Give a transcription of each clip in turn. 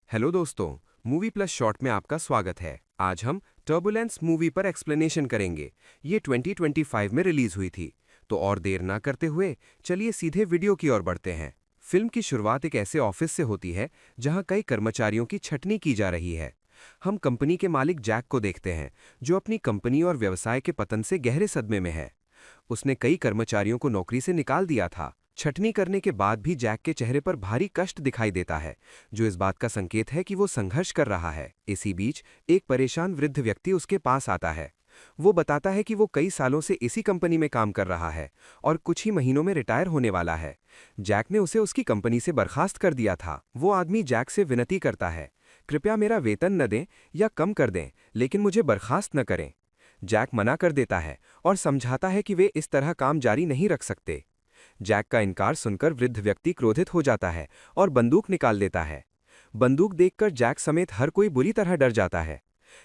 Hello दोस्तों, movie plus short में आपका स्वागत है। आज हम टर्बुलेंस मूवी पर एक्सप्लेनेशन करेंगे। ये 2025 में रिलीज हुई थी। तो और देर ना करते हुए चलिए सीधे वीडियो की ओर बढ़ते हैं। फिल्म की शुरुआत एक ऐसे ऑफिस से होती है जहां कई कर्मचारियों की छटनी की जा रही है। हम कंपनी के मालिक जैक को देखते हैं, जो अपनी कंपनी और व्यवसाय के पतन से गहरे सदमे में है। उसने कई कर्मचारियों को नौकरी से निकाल दिया था। छटनी करने के बाद भी जैक के चेहरे पर भारी कष्ट दिखाई देता है, जो इस बात का संकेत है कि वो संघर्ष कर रहा है। इसी बीच एक परेशान वृद्ध व्यक्ति उसके पास आता है। वो बताता है कि वो कई सालों से इसी कंपनी में काम कर रहा है और कुछ ही महीनों में रिटायर होने वाला है। जैक ने उसे उसकी कंपनी से बर्खास्त कर दिया था। वो आदमी जैक से विनती करता है, कृपया मेरा वेतन न दें या कम कर दें, लेकिन मुझे बर्खास्त न करें। जैक मना कर देता है और समझाता है कि वे इस तरह काम जारी नहीं रख सकते। जैक का इनकार सुनकर वृद्ध व्यक्ति क्रोधित हो जाता है और बंदूक निकाल देता है। बंदूक देखकर जैक समेत हर कोई बुरी तरह डर जाता है।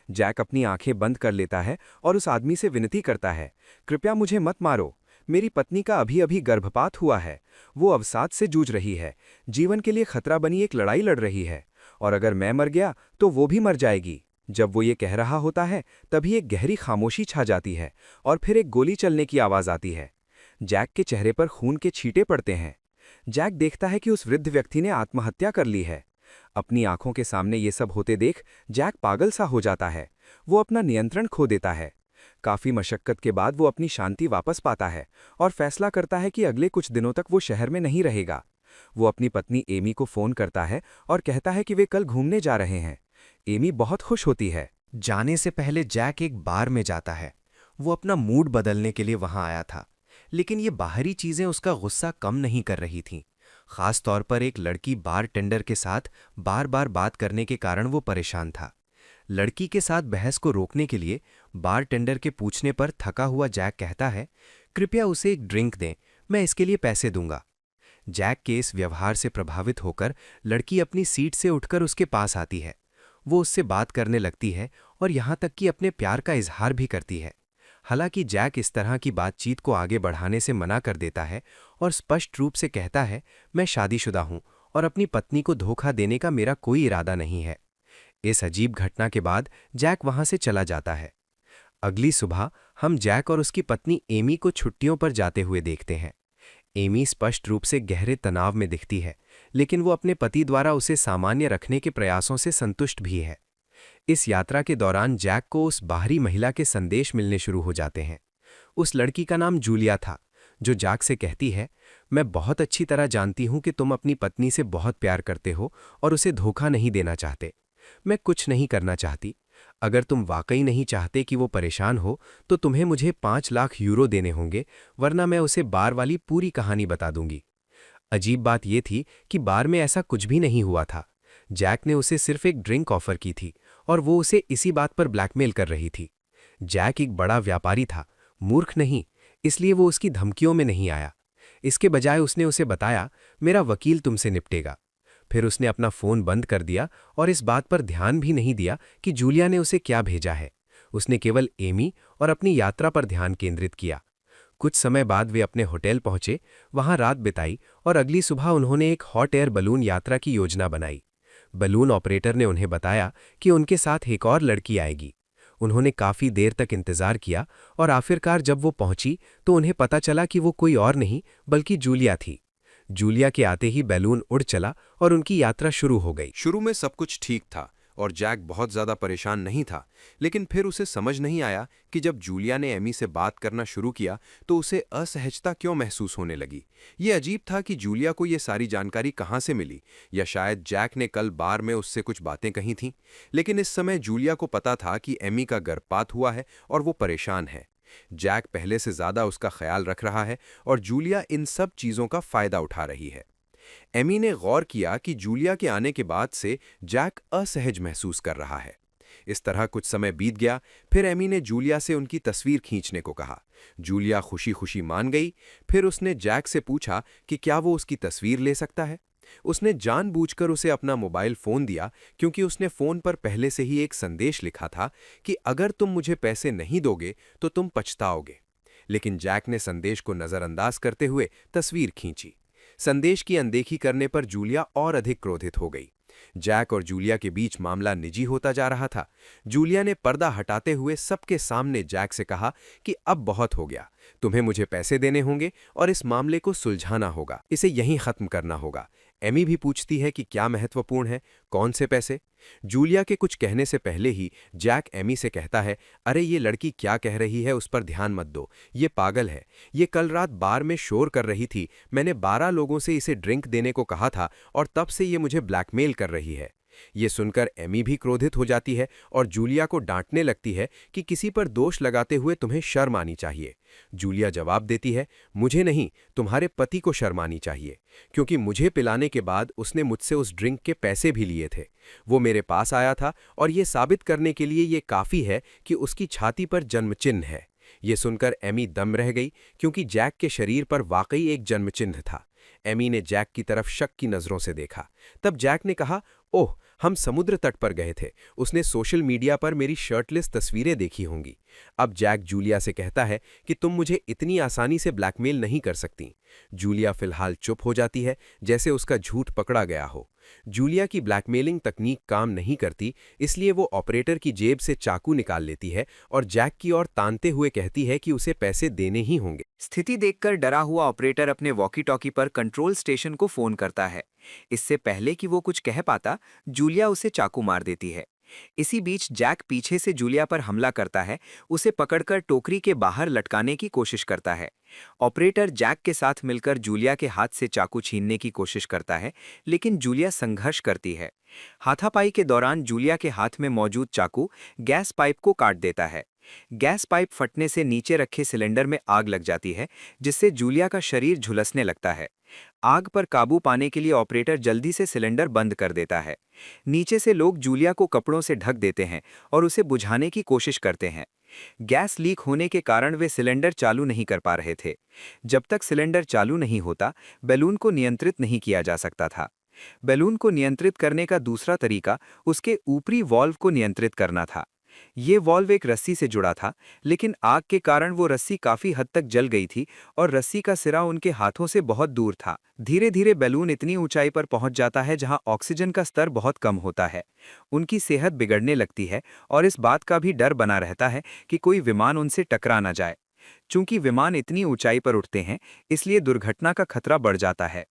जैक अपनी आंखें बंद कर लेता है और उस आदमी से विनती करता है, कृपया मुझे मत मारो। मेरी पत्नी का अभी अभी गर्भपात हुआ है। वो अवसाद से जूझ रही है, जीवन के लिए खतरा बनी एक लड़ाई लड़ रही है, और अगर मैं मर गया तो वो भी मर जाएगी। जब वो ये कह रहा होता है, तभी एक गहरी खामोशी छा जाती है और फिर एक गोली चलने की आवाज आती है। जैक के चेहरे पर खून के छींटे पड़ते हैं। जैक देखता है कि उस वृद्ध व्यक्ति ने आत्महत्या कर ली है। अपनी आंखों के सामने ये सब होते देख जैक पागल सा हो जाता है। वो अपना नियंत्रण खो देता है। काफी मशक्कत के बाद वो अपनी शांति वापस पाता है और फैसला करता है कि अगले कुछ दिनों तक वो शहर में नहीं रहेगा। वो अपनी पत्नी एमी को फोन करता है और कहता है कि वे कल घूमने जा रहे हैं। एमी बहुत खुश होती है। जाने से पहले जैक एक बार में जाता है। वो अपना मूड बदलने के लिए वहां आया था, लेकिन ये बाहरी चीजें उसका गुस्सा कम नहीं कर रही थीं। खास तौर पर एक लड़की बार टेंडर के साथ बार बार बात करने के कारण वो परेशान था। लड़की के साथ बहस को रोकने के लिए बार टेंडर के पूछने पर थका हुआ जैक कहता है, कृपया उसे एक ड्रिंक दें, मैं इसके लिए पैसे दूंगा। जैक के इस व्यवहार से प्रभावित होकर लड़की अपनी सीट से उठकर उसके पास आती है। वो उससे बात करने लगती है और यहाँ तक कि अपने प्यार का इजहार भी करती है। हालांकि जैक इस तरह की बातचीत को आगे बढ़ाने से मना कर देता है और स्पष्ट रूप से कहता है, मैं शादीशुदा हूं और अपनी पत्नी को धोखा देने का मेरा कोई इरादा नहीं है। इस अजीब घटना के बाद जैक वहां से चला जाता है। अगली सुबह हम जैक और उसकी पत्नी एमी को छुट्टियों पर जाते हुए देखते हैं। एमी स्पष्ट रूप से गहरे तनाव में दिखती है, लेकिन वो अपने पति द्वारा उसे सामान्य रखने के प्रयासों से संतुष्ट भी है। इस यात्रा के दौरान जैक को उस बाहरी महिला के संदेश मिलने शुरू हो जाते हैं। उस लड़की का नाम जूलिया था, जो जैक से कहती है, मैं बहुत अच्छी तरह जानती हूं कि तुम अपनी पत्नी से बहुत प्यार करते हो और उसे धोखा नहीं देना चाहते। मैं कुछ नहीं करना चाहती। अगर तुम वाकई नहीं चाहते कि वो परेशान हो, तो तुम्हें मुझे 5 लाख यूरो देने होंगे, वरना मैं उसे बार वाली पूरी कहानी बता दूंगी। अजीब बात यह थी कि बार में ऐसा कुछ भी नहीं हुआ था। जैक ने उसे सिर्फ एक ड्रिंक ऑफर की थी और वो उसे इसी बात पर ब्लैकमेल कर रही थी। जैक एक बड़ा व्यापारी था, मूर्ख नहीं, इसलिए वो उसकी धमकियों में नहीं आया। इसके बजाय उसने उसे बताया, मेरा वकील तुमसे निपटेगा। फिर उसने अपना फोन बंद कर दिया और इस बात पर ध्यान भी नहीं दिया कि जूलिया ने उसे क्या भेजा है। उसने केवल एमी और अपनी यात्रा पर ध्यान केंद्रित किया। कुछ समय बाद वे अपने होटल पहुंचे, वहां रात बिताई और अगली सुबह उन्होंने एक हॉट एयर बलून यात्रा की योजना बनाई। बलून ऑपरेटर ने उन्हें बताया कि उनके साथ एक और लड़की आएगी। उन्होंने काफी देर तक इंतजार किया और आखिरकार जब वो पहुंची तो उन्हें पता चला कि वो कोई और नहीं बल्कि जूलिया थी। जूलिया के आते ही बैलून उड़ चला और उनकी यात्रा शुरू हो गई। शुरू में सब कुछ ठीक था और जैक बहुत ज्यादा परेशान नहीं था, लेकिन फिर उसे समझ नहीं आया कि जब जूलिया ने एमी से बात करना शुरू किया तो उसे असहजता क्यों महसूस होने लगी। ये अजीब था कि जूलिया को ये सारी जानकारी कहाँ से मिली, या शायद जैक ने कल बार में उससे कुछ बातें कही थीं। लेकिन इस समय जूलिया को पता था कि एमी का गर्भपात हुआ है और वो परेशान है। जैक पहले से ज्यादा उसका ख्याल रख रहा है और जूलिया इन सब चीजों का फायदा उठा रही है। एमी ने गौर किया कि जूलिया के आने के बाद से जैक असहज महसूस कर रहा है। इस तरह कुछ समय बीत गया। फिर एमी ने जूलिया से उनकी तस्वीर खींचने को कहा। जूलिया खुशी खुशी मान गई। फिर उसने जैक से पूछा कि क्या वो उसकी तस्वीर ले सकता है। उसने जानबूझकर उसे अपना मोबाइल फोन दिया, क्योंकि उसने फोन पर पहले से ही एक संदेश लिखा था कि अगर तुम मुझे पैसे नहीं दोगे तो तुम पछताओगे। लेकिन जैक ने संदेश को नजरअंदाज करते हुए तस्वीर खींची। संदेश की अनदेखी करने पर जूलिया और अधिक क्रोधित हो गई। जैक और जूलिया के बीच मामला निजी होता जा रहा था। जूलिया ने पर्दा हटाते हुए सबके सामने जैक से कहा कि अब बहुत हो गया, तुम्हें मुझे पैसे देने होंगे और इस मामले को सुलझाना होगा, इसे यहीं खत्म करना होगा। एमी भी पूछती है कि क्या महत्वपूर्ण है, कौन से पैसे। जूलिया के कुछ कहने से पहले ही जैक एमी से कहता है, अरे ये लड़की क्या कह रही है उस पर ध्यान मत दो, ये पागल है, ये कल रात बार में शोर कर रही थी, मैंने 12 लोगों से इसे ड्रिंक देने को कहा था और तब से ये मुझे ब्लैकमेल कर रही है। ये सुनकर एमी भी क्रोधित हो जाती है और जूलिया को डांटने लगती है कि किसी पर दोष लगाते हुए तुम्हें शर्म आनी चाहिए। जूलिया जवाब देती है, मुझे नहीं, तुम्हारे पति को शर्म आनी चाहिए, क्योंकि मुझे पिलाने के बाद उसने मुझसे उस ड्रिंक के पैसे भी लिए थे। वो मेरे पास आया था और ये साबित करने के लिए ये काफ़ी है कि उसकी छाती पर जन्म चिन्ह है। ये सुनकर एमी दम रह गई, क्योंकि जैक के शरीर पर वाकई एक जन्म चिन्ह था। एमी ने जैक की तरफ शक की नज़रों से देखा। तब जैक ने कहा, ओह, हम समुद्र तट पर गए थे, उसने सोशल मीडिया पर मेरी शर्टलेस तस्वीरें देखी होंगी। अब जैक जूलिया से कहता है कि तुम मुझे इतनी आसानी से ब्लैकमेल नहीं कर सकती। जूलिया फिलहाल चुप हो जाती है, जैसे उसका झूठ पकड़ा गया हो। जूलिया की ब्लैकमेलिंग तकनीक काम नहीं करती, इसलिए वो ऑपरेटर की जेब से चाकू निकाल लेती है और जैक की ओर तानते हुए कहती है कि उसे पैसे देने ही होंगे। स्थिति देखकर डरा हुआ ऑपरेटर अपने वॉकी टॉकी पर कंट्रोल स्टेशन को फोन करता है। इससे पहले कि वो कुछ कह पाता, जूलिया उसे चाकू मार देती है। इसी बीच जैक पीछे से जूलिया पर हमला करता है, उसे पकड़कर टोकरी के बाहर लटकाने की कोशिश करता है। ऑपरेटर जैक के साथ मिलकर जूलिया के हाथ से चाकू छीनने की कोशिश करता है, लेकिन जूलिया संघर्ष करती है। हाथापाई के दौरान जूलिया के हाथ में मौजूद चाकू गैस पाइप को काट देता है। गैस पाइप फटने से नीचे रखे सिलेंडर में आग लग जाती है, जिससे जूलिया का शरीर झुलसने लगता है। आग पर काबू पाने के लिए ऑपरेटर जल्दी से सिलेंडर बंद कर देता है। नीचे से लोग जूलिया को कपड़ों से ढक देते हैं और उसे बुझाने की कोशिश करते हैं। गैस लीक होने के कारण वे सिलेंडर चालू नहीं कर पा रहे थे। जब तक सिलेंडर चालू नहीं होता, बैलून को नियंत्रित नहीं किया जा सकता था। बैलून को नियंत्रित करने का दूसरा तरीका उसके ऊपरी वॉल्व को नियंत्रित करना था। ये वॉल्व एक रस्सी से जुड़ा था, लेकिन आग के कारण वो रस्सी काफी हद तक जल गई थी और रस्सी का सिरा उनके हाथों से बहुत दूर था। धीरे धीरे बैलून इतनी ऊंचाई पर पहुंच जाता है जहां ऑक्सीजन का स्तर बहुत कम होता है। उनकी सेहत बिगड़ने लगती है और इस बात का भी डर बना रहता है कि कोई विमान उनसे टकरा न जाए। चूंकि विमान इतनी ऊंचाई पर उठते हैं, इसलिए दुर्घटना का खतरा बढ़ जाता है।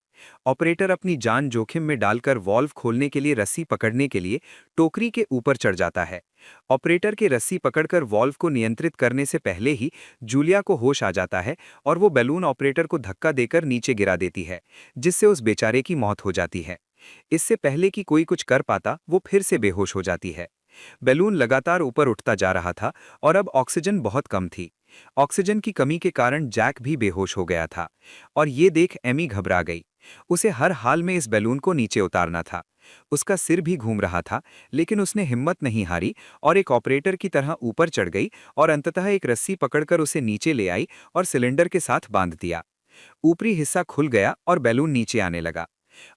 ऑपरेटर अपनी जान जोखिम में डालकर वॉल्व खोलने के लिए रस्सी पकड़ने के लिए टोकरी के ऊपर चढ़ जाता है। ऑपरेटर के रस्सी पकड़कर वॉल्व को नियंत्रित करने से पहले ही जूलिया को होश आ जाता है और वो बैलून ऑपरेटर को धक्का देकर नीचे गिरा देती है, जिससे उस बेचारे की मौत हो जाती है। इससे पहले कि कोई कुछ कर पाता, वो फिर से बेहोश हो जाती है। बैलून लगातार ऊपर उठता जा रहा था और अब ऑक्सीजन बहुत कम थी। ऑक्सीजन की कमी के कारण जैक भी बेहोश हो गया था और ये देख एमी घबरा गई। उसे हर हाल में इस बैलून को नीचे उतारना था। उसका सिर भी घूम रहा था, लेकिन उसने हिम्मत नहीं हारी और एक ऑपरेटर की तरह ऊपर चढ़ गई और अंततः एक रस्सी पकड़कर उसे नीचे ले आई और सिलेंडर के साथ बांध दिया। ऊपरी हिस्सा खुल गया और बैलून नीचे आने लगा।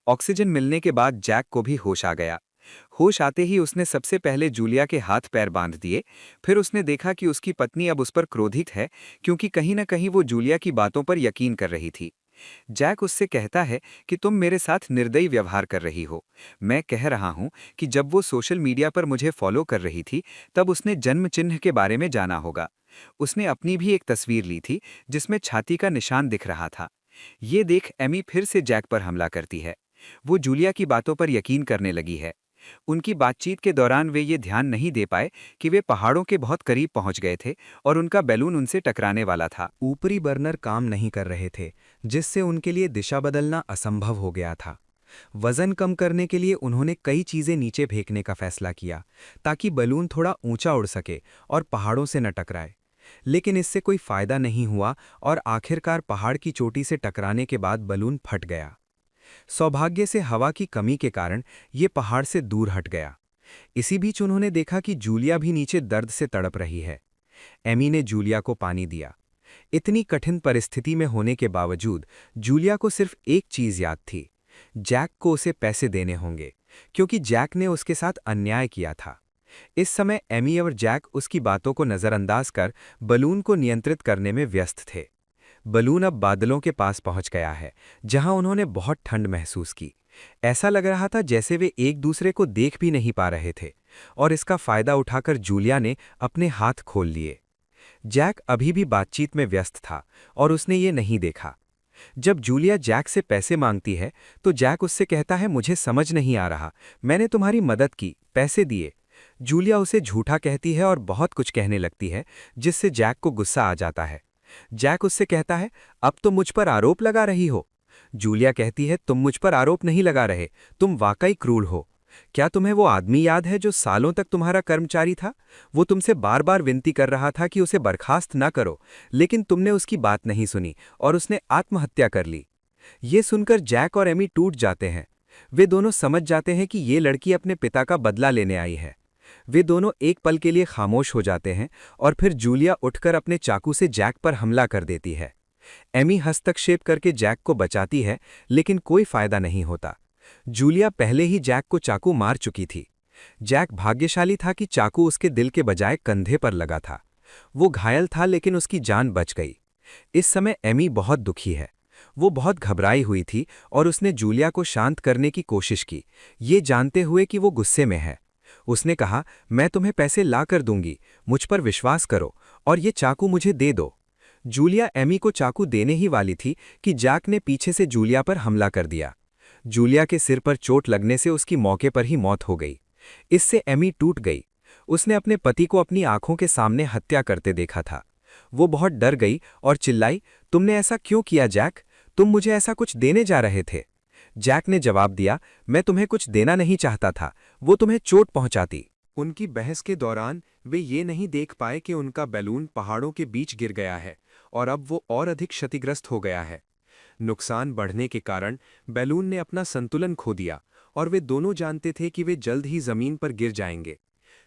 ऑक्सीजन मिलने के बाद जैक को भी होश आ गया। होश आते ही उसने सबसे पहले जूलिया के हाथ पैर बांध दिए। फिर उसने देखा कि उसकी पत्नी अब उस पर क्रोधित है, क्योंकि कहीं न कहीं वो जूलिया की बातों पर यकीन कर रही थी। जैक उससे कहता है कि तुम मेरे साथ निर्दयी व्यवहार कर रही हो। मैं कह रहा हूं कि जब वो सोशल मीडिया पर मुझे फॉलो कर रही थी, तब उसने जन्म चिन्ह के बारे में जाना होगा। उसने अपनी भी एक तस्वीर ली थी, जिसमें छाती का निशान दिख रहा था। ये देख एमी फिर से जैक पर हमला करती है। वो जूलिया की बातों पर यकीन करने लगी है। उनकी बातचीत के दौरान वे ये ध्यान नहीं दे पाए कि वे पहाड़ों के बहुत करीब पहुंच गए थे और उनका बैलून उनसे टकराने वाला था। ऊपरी बर्नर काम नहीं कर रहे थे, जिससे उनके लिए दिशा बदलना असंभव हो गया था। वजन कम करने के लिए उन्होंने कई चीजें नीचे फेंकने का फैसला किया, ताकि बैलून थोड़ा ऊंचा उड़ सके और पहाड़ों से न टकराए। लेकिन इससे कोई फायदा नहीं हुआ और आखिरकार पहाड़ की चोटी से टकराने के बाद बैलून फट गया। सौभाग्य से हवा की कमी के कारण ये पहाड़ से दूर हट गया। इसी बीच उन्होंने देखा कि जूलिया भी नीचे दर्द से तड़प रही है। एमी ने जूलिया को पानी दिया। इतनी कठिन परिस्थिति में होने के बावजूद जूलिया को सिर्फ एक चीज याद थी, जैक को उसे पैसे देने होंगे, क्योंकि जैक ने उसके साथ अन्याय किया था। इस समय एमी और जैक उसकी बातों को नज़रअंदाज कर बलून को नियंत्रित करने में व्यस्त थे। बलून अब बादलों के पास पहुंच गया है, जहां उन्होंने बहुत ठंड महसूस की। ऐसा लग रहा था जैसे वे एक दूसरे को देख भी नहीं पा रहे थे, और इसका फायदा उठाकर जूलिया ने अपने हाथ खोल लिए। जैक अभी भी बातचीत में व्यस्त था और उसने ये नहीं देखा। जब जूलिया जैक से पैसे मांगती है तो जैक उससे कहता है, मुझे समझ नहीं आ रहा, मैंने तुम्हारी मदद की, पैसे दिए। जूलिया उसे झूठा कहती है और बहुत कुछ कहने लगती है, जिससे जैक को गुस्सा आ जाता है। जैक उससे कहता है, अब तो मुझ पर आरोप लगा रही हो। जूलिया कहती है, तुम मुझ पर आरोप नहीं लगा रहे, तुम वाकई क्रूर हो। क्या तुम्हें वो आदमी याद है जो सालों तक तुम्हारा कर्मचारी था? वो तुमसे बार बार विनती कर रहा था कि उसे बर्खास्त ना करो, लेकिन तुमने उसकी बात नहीं सुनी और उसने आत्महत्या कर ली। ये सुनकर जैक और एमी टूट जाते हैं। वे दोनों समझ जाते हैं कि ये लड़की अपने पिता का बदला लेने आई है। वे दोनों एक पल के लिए खामोश हो जाते हैं और फिर जूलिया उठकर अपने चाकू से जैक पर हमला कर देती है। एमी हस्तक्षेप करके जैक को बचाती है, लेकिन कोई फायदा नहीं होता। जूलिया पहले ही जैक को चाकू मार चुकी थी। जैक भाग्यशाली था कि चाकू उसके दिल के बजाय कंधे पर लगा था। वो घायल था, लेकिन उसकी जान बच गई। इस समय एमी बहुत दुखी है। वो बहुत घबराई हुई थी और उसने जूलिया को शांत करने की कोशिश की, ये जानते हुए कि वो गुस्से में है। उसने कहा, मैं तुम्हें पैसे ला कर दूंगी, मुझ पर विश्वास करो और ये चाकू मुझे दे दो। जूलिया एमी को चाकू देने ही वाली थी कि जैक ने पीछे से जूलिया पर हमला कर दिया। जूलिया के सिर पर चोट लगने से उसकी मौके पर ही मौत हो गई। इससे एमी टूट गई। उसने अपने पति को अपनी आंखों के सामने हत्या करते देखा था। वो बहुत डर गई और चिल्लाई, तुमने ऐसा क्यों किया जैक? तुम मुझे ऐसा कुछ देने जा रहे थे। जैक ने जवाब दिया, मैं तुम्हें कुछ देना नहीं चाहता था, वो तुम्हें चोट पहुंचाती। उनकी बहस के दौरान वे ये नहीं देख पाए कि उनका बैलून पहाड़ों के बीच गिर गया है और अब वो और अधिक क्षतिग्रस्त हो गया है। नुकसान बढ़ने के कारण बैलून ने अपना संतुलन खो दिया और वे दोनों जानते थे कि वे जल्द ही जमीन पर गिर जाएंगे।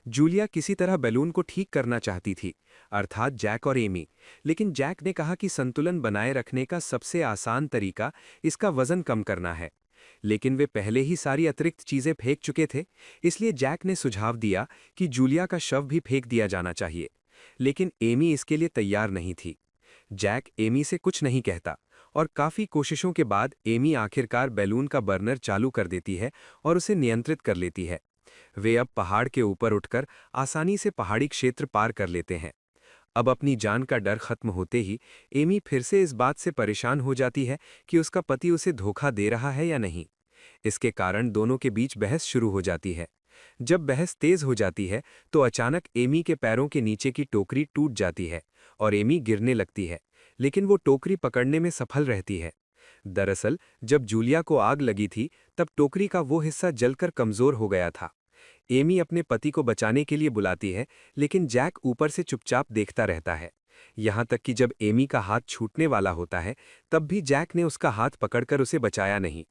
जूलिया किसी तरह बैलून को ठीक करना चाहती थी, अर्थात जैक और एमी, लेकिन जैक ने कहा कि संतुलन बनाए रखने का सबसे आसान तरीका इसका वजन कम करना है। लेकिन वे पहले ही सारी अतिरिक्त चीजें फेंक चुके थे, इसलिए जैक ने सुझाव दिया कि जूलिया का शव भी फेंक दिया जाना चाहिए, लेकिन एमी इसके लिए तैयार नहीं थी। जैक एमी से कुछ नहीं कहता और काफी कोशिशों के बाद एमी आखिरकार बैलून का बर्नर चालू कर देती है और उसे नियंत्रित कर लेती है। वे अब पहाड़ के ऊपर उठकर आसानी से पहाड़ी क्षेत्र पार कर लेते हैं। अब अपनी जान का डर खत्म होते ही एमी फिर से इस बात से परेशान हो जाती है कि उसका पति उसे धोखा दे रहा है या नहीं। इसके कारण दोनों के बीच बहस शुरू हो जाती है। जब बहस तेज हो जाती है तो अचानक एमी के पैरों के नीचे की टोकरी टूट जाती है और एमी गिरने लगती है, लेकिन वो टोकरी पकड़ने में सफल रहती है। दरअसल जब जूलिया को आग लगी थी तब टोकरी का वो हिस्सा जलकर कमजोर हो गया था। एमी अपने पति को बचाने के लिए बुलाती है, लेकिन जैक ऊपर से चुपचाप देखता रहता है। यहाँ तक कि जब एमी का हाथ छूटने वाला होता है तब भी जैक ने उसका हाथ पकड़कर उसे बचाया नहीं।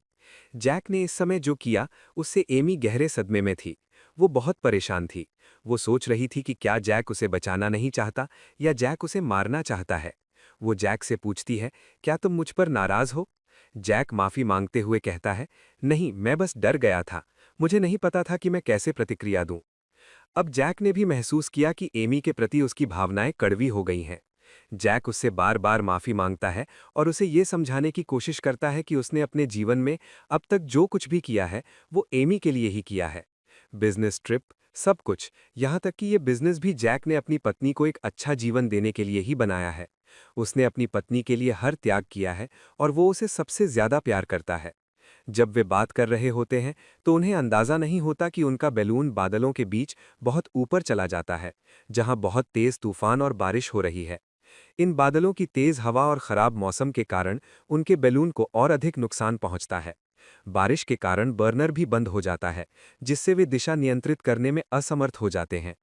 जैक ने इस समय जो किया उससे एमी गहरे सदमे में थी। वो बहुत परेशान थी। वो सोच रही थी कि क्या जैक उसे बचाना नहीं चाहता या जैक उसे मारना चाहता है। वो जैक से पूछती है, क्या तुम मुझ पर नाराज हो? जैक माफी मांगते हुए कहता है, नहीं, मैं बस डर गया था, मुझे नहीं पता था कि मैं कैसे प्रतिक्रिया दूं। अब जैक ने भी महसूस किया कि एमी के प्रति उसकी भावनाएं कड़वी हो गई हैं। जैक उससे बार बार माफी मांगता है और उसे ये समझाने की कोशिश करता है कि उसने अपने जीवन में अब तक जो कुछ भी किया है वो एमी के लिए ही किया है। बिजनेस ट्रिप, सब कुछ, यहाँ तक कि ये बिजनेस भी जैक ने अपनी पत्नी को एक अच्छा जीवन देने के लिए ही बनाया है। उसने अपनी पत्नी के लिए हर त्याग किया है और वो उसे सबसे ज्यादा प्यार करता है। जब वे बात कर रहे होते हैं तो उन्हें अंदाजा नहीं होता कि उनका बैलून बादलों के बीच बहुत ऊपर चला जाता है, जहां बहुत तेज तूफान और बारिश हो रही है। इन बादलों की तेज हवा और खराब मौसम के कारण उनके बैलून को और अधिक नुकसान पहुंचता है। बारिश के कारण बर्नर भी बंद हो जाता है, जिससे वे दिशा नियंत्रित करने में असमर्थ हो जाते हैं।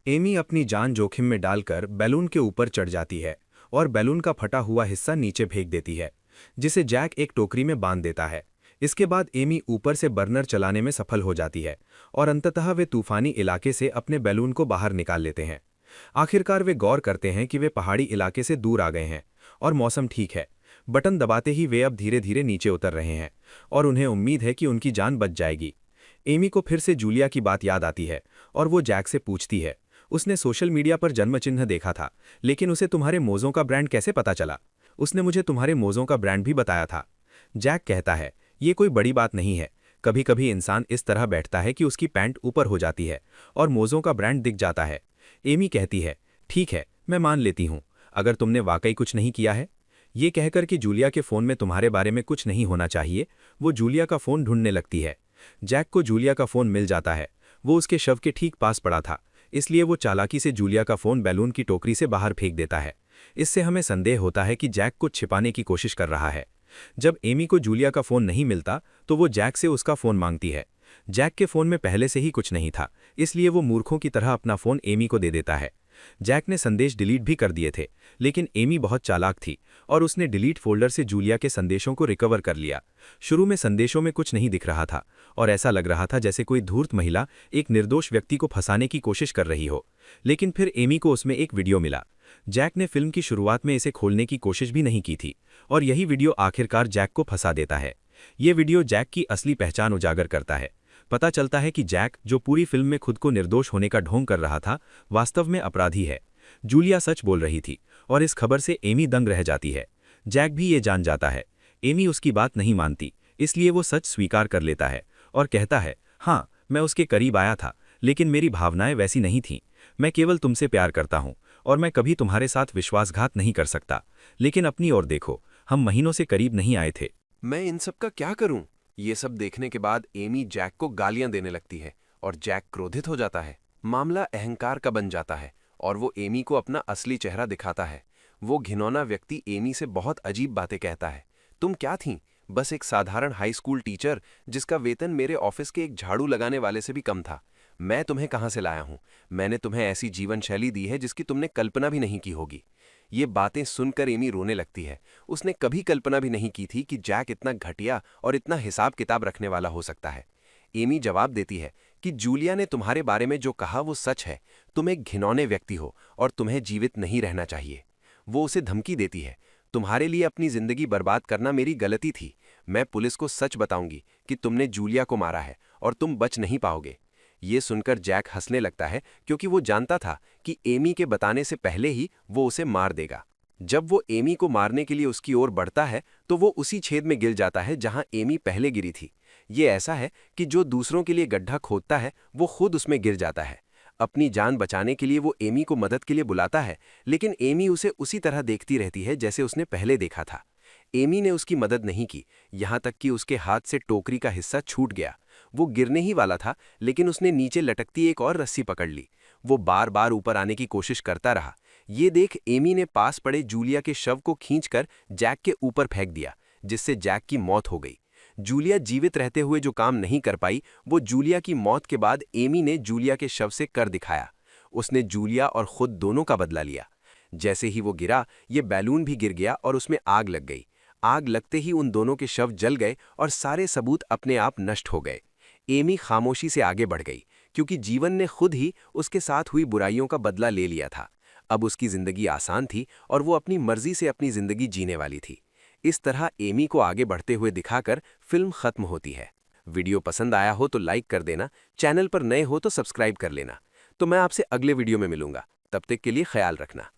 एमी अपनी जान जोखिम में डालकर बैलून के ऊपर चढ़ जाती है और बैलून का फटा हुआ हिस्सा नीचे फेंक देती है, जिसे जैक एक टोकरी में बांध देता है। इसके बाद एमी ऊपर से बर्नर चलाने में सफल हो जाती है और अंततः वे तूफानी इलाके से अपने बैलून को बाहर निकाल लेते हैं। आखिरकार वे गौर करते हैं कि वे पहाड़ी इलाके से दूर आ गए हैं और मौसम ठीक है। बटन दबाते ही वे अब धीरे धीरे नीचे उतर रहे हैं और उन्हें उम्मीद है कि उनकी जान बच जाएगी। एमी को फिर से जूलिया की बात याद आती है और वो जैक से पूछती है, उसने सोशल मीडिया पर जन्म चिन्ह देखा था, लेकिन उसे तुम्हारे मोज़ों का ब्रांड कैसे पता चला? उसने मुझे तुम्हारे मोज़ों का ब्रांड भी बताया था। जैक कहता है, ये कोई बड़ी बात नहीं है, कभी कभी इंसान इस तरह बैठता है कि उसकी पैंट ऊपर हो जाती है और मोज़ों का ब्रांड दिख जाता है। एमी कहती है, ठीक है, मैं मान लेती हूँ, अगर तुमने वाकई कुछ नहीं किया है। ये कहकर कि जूलिया के फ़ोन में तुम्हारे बारे में कुछ नहीं होना चाहिए, वो जूलिया का फ़ोन ढूंढने लगती है। जैक को जूलिया का फ़ोन मिल जाता है। वो उसके शव के ठीक पास पड़ा था, इसलिए वो चालाकी से जूलिया का फ़ोन बैलून की टोकरी से बाहर फेंक देता है। इससे हमें संदेह होता है कि जैक कुछ छिपाने की कोशिश कर रहा है। जब एमी को जूलिया का फ़ोन नहीं मिलता तो वो जैक से उसका फ़ोन मांगती है। जैक के फ़ोन में पहले से ही कुछ नहीं था, इसलिए वो मूर्खों की तरह अपना फ़ोन एमी को दे देता है। जैक ने संदेश डिलीट भी कर दिए थे, लेकिन एमी बहुत चालाक थी और उसने डिलीट फोल्डर से जूलिया के संदेशों को रिकवर कर लिया। शुरू में संदेशों में कुछ नहीं दिख रहा था और ऐसा लग रहा था जैसे कोई धूर्त महिला एक निर्दोष व्यक्ति को फंसाने की कोशिश कर रही हो। लेकिन फिर एमी को उसमें एक वीडियो मिला। जैक ने फिल्म की शुरुआत में इसे खोलने की कोशिश भी नहीं की थी और यही वीडियो आखिरकार जैक को फंसा देता है। ये वीडियो जैक की असली पहचान उजागर करता है। पता चलता है कि जैक, जो पूरी फिल्म में खुद को निर्दोष होने का ढोंग कर रहा था, वास्तव में अपराधी है। जूलिया सच बोल रही थी और इस खबर से एमी दंग रह जाती है। जैक भी ये जान जाता है। एमी उसकी बात नहीं मानती, इसलिए वो सच स्वीकार कर लेता है और कहता है, हाँ, मैं उसके करीब आया था, लेकिन मेरी भावनाएं वैसी नहीं थीं। मैं केवल तुमसे प्यार करता हूँ और मैं कभी तुम्हारे साथ विश्वासघात नहीं कर सकता। लेकिन अपनी ओर देखो, हम महीनों से करीब नहीं आए थे। मैं इन सब का क्या करूं? ये सब देखने के बाद एमी जैक को गालियां देने लगती है और जैक क्रोधित हो जाता है। मामला अहंकार का बन जाता है और वो एमी को अपना असली चेहरा दिखाता है। वो घिनौना व्यक्ति एमी से बहुत अजीब बातें कहता है। तुम क्या थीं? बस एक साधारण हाई स्कूल टीचर जिसका वेतन मेरे ऑफिस के एक झाड़ू लगाने वाले से भी कम था। मैं तुम्हें कहाँ से लाया हूँ? मैंने तुम्हें ऐसी जीवन शैली दी है जिसकी तुमने कल्पना भी नहीं की होगी। ये बातें सुनकर एमी रोने लगती है। उसने कभी कल्पना भी नहीं की थी कि जैक इतना घटिया और इतना हिसाब किताब रखने वाला हो सकता है। एमी जवाब देती है कि जूलिया ने तुम्हारे बारे में जो कहा वो सच है। तुम एक घिनौने व्यक्ति हो और तुम्हें जीवित नहीं रहना चाहिए। वो उसे धमकी देती है, तुम्हारे लिए अपनी जिंदगी बर्बाद करना मेरी गलती थी। मैं पुलिस को सच बताऊंगी कि तुमने जूलिया को मारा है और तुम बच नहीं पाओगे। ये सुनकर जैक हंसने लगता है क्योंकि वो जानता था कि एमी के बताने से पहले ही वो उसे मार देगा। जब वो एमी को मारने के लिए उसकी ओर बढ़ता है तो वो उसी छेद में गिर जाता है जहां एमी पहले गिरी थी। ये ऐसा है कि जो दूसरों के लिए गड्ढा खोदता है वो खुद उसमें गिर जाता है। अपनी जान बचाने के लिए वो एमी को मदद के लिए बुलाता है, लेकिन एमी उसे उसी तरह देखती रहती है जैसे उसने पहले देखा था। एमी ने उसकी मदद नहीं की, यहाँ तक कि उसके हाथ से टोकरी का हिस्सा छूट गया। वो गिरने ही वाला था, लेकिन उसने नीचे लटकती एक और रस्सी पकड़ ली। वो बार बार ऊपर आने की कोशिश करता रहा। ये देख एमी ने पास पड़े जूलिया के शव को खींचकर जैक के ऊपर फेंक दिया, जिससे जैक की मौत हो गई। जूलिया जीवित रहते हुए जो काम नहीं कर पाई, वो जूलिया की मौत के बाद एमी ने जूलिया के शव से कर दिखाया। उसने जूलिया और खुद दोनों का बदला लिया। जैसे ही वो गिरा, ये बैलून भी गिर गया और उसमें आग लग गई। आग लगते ही उन दोनों के शव जल गए और सारे सबूत अपने आप नष्ट हो गए। एमी खामोशी से आगे बढ़ गई क्योंकि जीवन ने खुद ही उसके साथ हुई बुराइयों का बदला ले लिया था। अब उसकी जिंदगी आसान थी और वो अपनी मर्जी से अपनी जिंदगी जीने वाली थी। इस तरह एमी को आगे बढ़ते हुए दिखाकर फिल्म खत्म होती है। वीडियो पसंद आया हो तो लाइक कर देना, चैनल पर नए हो तो सब्सक्राइब कर लेना। तो मैं आपसे अगले वीडियो में मिलूंगा। तब तक के लिए ख्याल रखना।